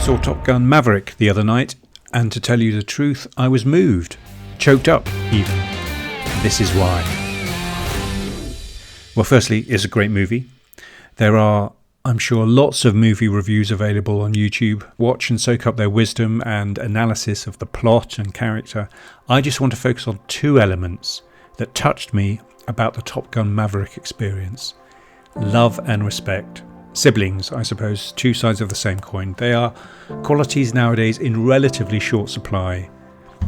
saw Top Gun Maverick the other night, and to tell you the truth, I was moved. Choked up, even. This is why. Well, firstly, it's a great movie. There are, I'm sure, lots of movie reviews available on YouTube. Watch and soak up their wisdom and analysis of the plot and character. I just want to focus on two elements that touched me about the Top Gun Maverick experience. Love and respect. Siblings, I suppose, two sides of the same coin. They are qualities nowadays in relatively short supply.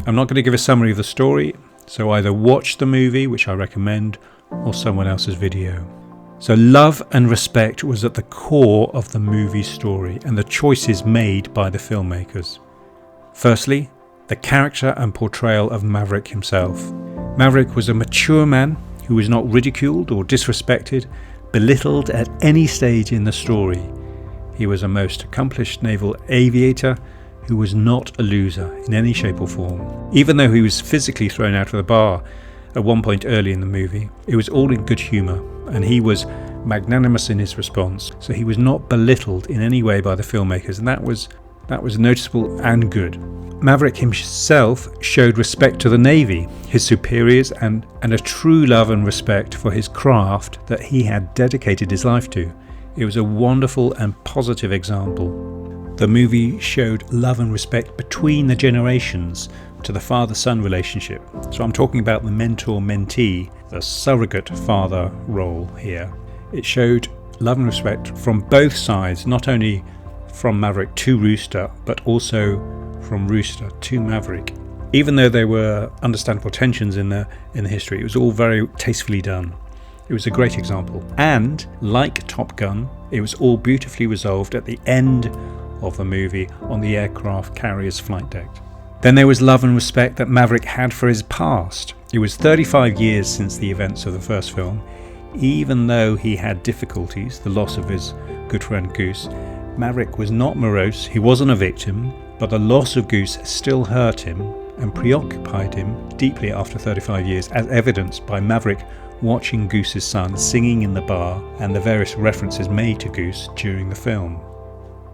I'm not going to give a summary of the story, so either watch the movie, which I recommend, or someone else's video. So love and respect was at the core of the movie's story and the choices made by the filmmakers. Firstly, the character and portrayal of Maverick himself. Maverick was a mature man who was not ridiculed or disrespected, belittled at any stage in the story. He was a most accomplished naval aviator who was not a loser in any shape or form. Even though he was physically thrown out of the bar at one point early in the movie, it was all in good humour, and he was magnanimous in his response, so he was not belittled in any way by the filmmakers, and that was noticeable and good. Maverick himself showed respect to the Navy, his superiors, and a true love and respect for his craft that he had dedicated his life to. It was a wonderful and positive example. The movie showed love and respect between the generations to the father-son relationship. So I'm talking about the mentor-mentee, the surrogate father role here. It showed love and respect from both sides, not only from Maverick to Rooster, but also from Rooster to Maverick. Even though there were understandable tensions in the history, it was all very tastefully done. It was a great example. And like Top Gun, it was all beautifully resolved at the end of the movie on the aircraft carrier's flight deck. Then there was love and respect that Maverick had for his past. It was 35 years since the events of the first film. Even though he had difficulties, the loss of his good friend Goose, Maverick was not morose, he wasn't a victim, but the loss of Goose still hurt him and preoccupied him deeply after 35 years, as evidenced by Maverick watching Goose's son singing in the bar and the various references made to Goose during the film.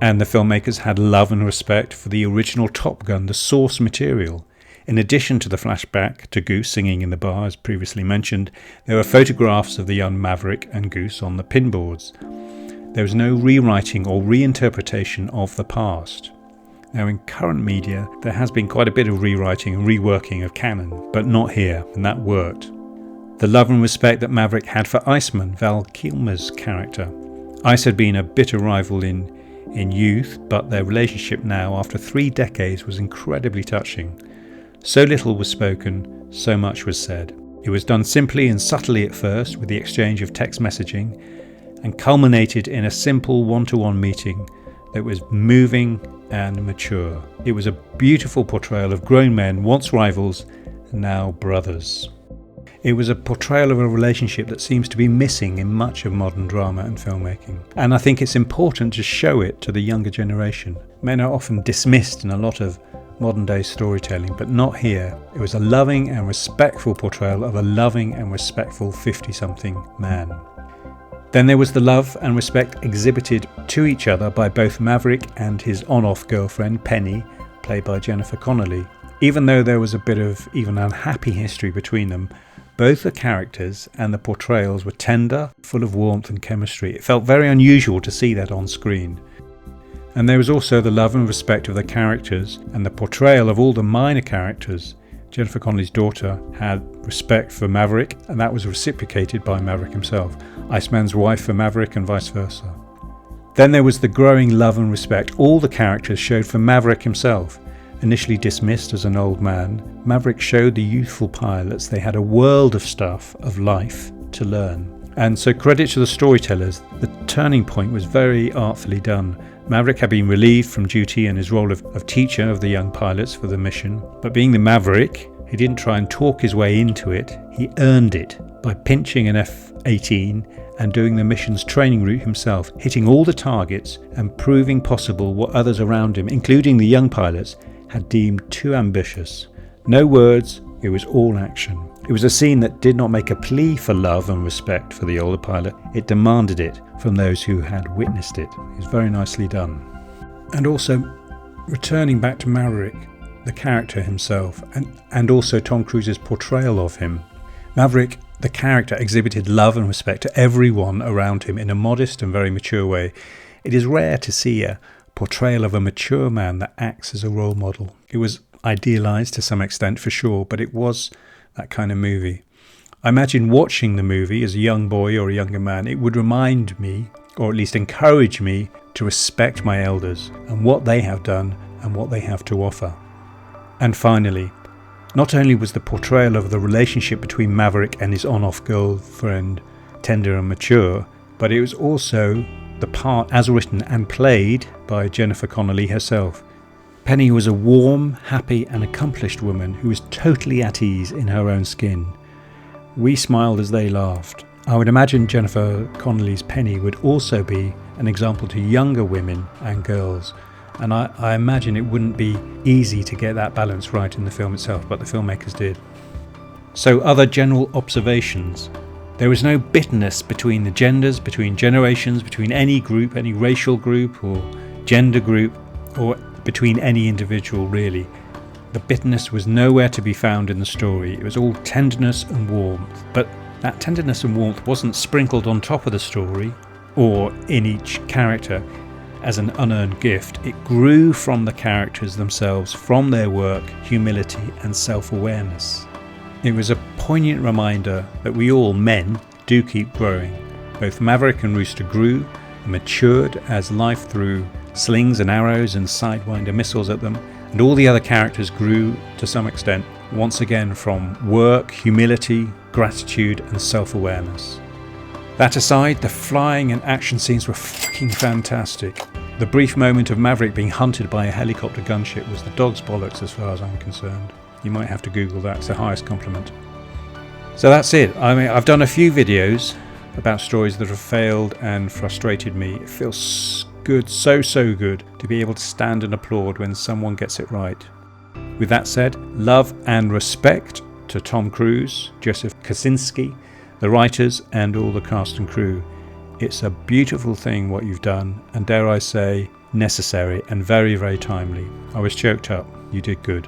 And the filmmakers had love and respect for the original Top Gun, the source material. In addition to the flashback to Goose singing in the bar, as previously mentioned, there were photographs of the young Maverick and Goose on the pinboards. There was no rewriting or reinterpretation of the past. Now, in current media, there has been quite a bit of rewriting and reworking of canon, but not here, and that worked. The love and respect that Maverick had for Iceman, Val Kilmer's character. Ice had been a bitter rival in youth, but their relationship now, after 3 decades, was incredibly touching. So little was spoken, so much was said. It was done simply and subtly at first, with the exchange of text messaging, and culminated in a simple one-to-one meeting that was moving and mature. It was a beautiful portrayal of grown men, once rivals, now brothers. It was a portrayal of a relationship that seems to be missing in much of modern drama and filmmaking. And I think it's important to show it to the younger generation. Men are often dismissed in a lot of modern day storytelling, but not here. It was a loving and respectful portrayal of a loving and respectful 50-something man. Then there was the love and respect exhibited to each other by both Maverick and his on-off girlfriend, Penny, played by Jennifer Connelly. Even though there was a bit of even unhappy history between them, both the characters and the portrayals were tender, full of warmth and chemistry. It felt very unusual to see that on screen. And there was also the love and respect of the characters and the portrayal of all the minor characters. Jennifer Connelly's daughter had respect for Maverick, and that was reciprocated by Maverick himself. Iceman's wife for Maverick, and vice versa. Then there was the growing love and respect all the characters showed for Maverick himself. Initially dismissed as an old man, Maverick showed the youthful pilots they had a world of stuff, of life, to learn. And so credit to the storytellers, the turning point was very artfully done. Maverick had been relieved from duty and his role of teacher of the young pilots for the mission, but being the Maverick, he didn't try and talk his way into it, he earned it by pinching an F-18 and doing the mission's training route himself, hitting all the targets and proving possible what others around him, including the young pilots, had deemed too ambitious. No words, it was all action. It was a scene that did not make a plea for love and respect for the older pilot, it demanded it from those who had witnessed it. It was very nicely done. And also, returning back to Maverick, the character himself, and also Tom Cruise's portrayal of him. Maverick, the character, exhibited love and respect to everyone around him in a modest and very mature way. It is rare to see a portrayal of a mature man that acts as a role model. It was idealized to some extent, for sure, but it was that kind of movie. I imagine watching the movie as a young boy or a younger man, it would remind me, or at least encourage me, to respect my elders and what they have done and what they have to offer. And finally, not only was the portrayal of the relationship between Maverick and his on-off girlfriend tender and mature, but it was also the part as written and played by Jennifer Connelly herself. Penny was a warm, happy and accomplished woman who was totally at ease in her own skin. We smiled as they laughed. I would imagine Jennifer Connelly's Penny would also be an example to younger women and girls, and I imagine it wouldn't be easy to get that balance right in the film itself, but the filmmakers did. So, other general observations. There was no bitterness between the genders, between generations, between any group, any racial group or gender group, or between any individual really. The bitterness was nowhere to be found in the story. It was all tenderness and warmth, but that tenderness and warmth wasn't sprinkled on top of the story or in each character as an unearned gift. It grew from the characters themselves, from their work, humility and self-awareness. It was a poignant reminder that we all, men, do keep growing. Both Maverick and Rooster grew and matured as life threw slings and arrows and Sidewinder missiles at them, and all the other characters grew to some extent, once again from work, humility, gratitude and self-awareness. That aside, the flying and action scenes were fucking fantastic. The brief moment of Maverick being hunted by a helicopter gunship was the dog's bollocks as far as I'm concerned. You might have to Google that, it's the highest compliment. So that's it. I mean, I've done a few videos about stories that have failed and frustrated me. It feels good, so good, to be able to stand and applaud when someone gets it right. With that said, love and respect to Tom Cruise, Joseph Kosinski, the writers and all the cast and crew. It's a beautiful thing what you've done, and dare I say, necessary and very timely. I was choked up. You did good.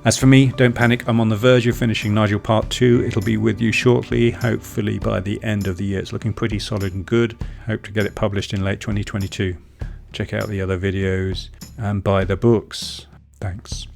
As for me, don't panic, I'm on the verge of finishing Nigel Part 2. It'll be with you shortly, hopefully by the end of the year. It's looking pretty solid and good. Hope to get it published in late 2022. Check out the other videos and buy the books. Thanks.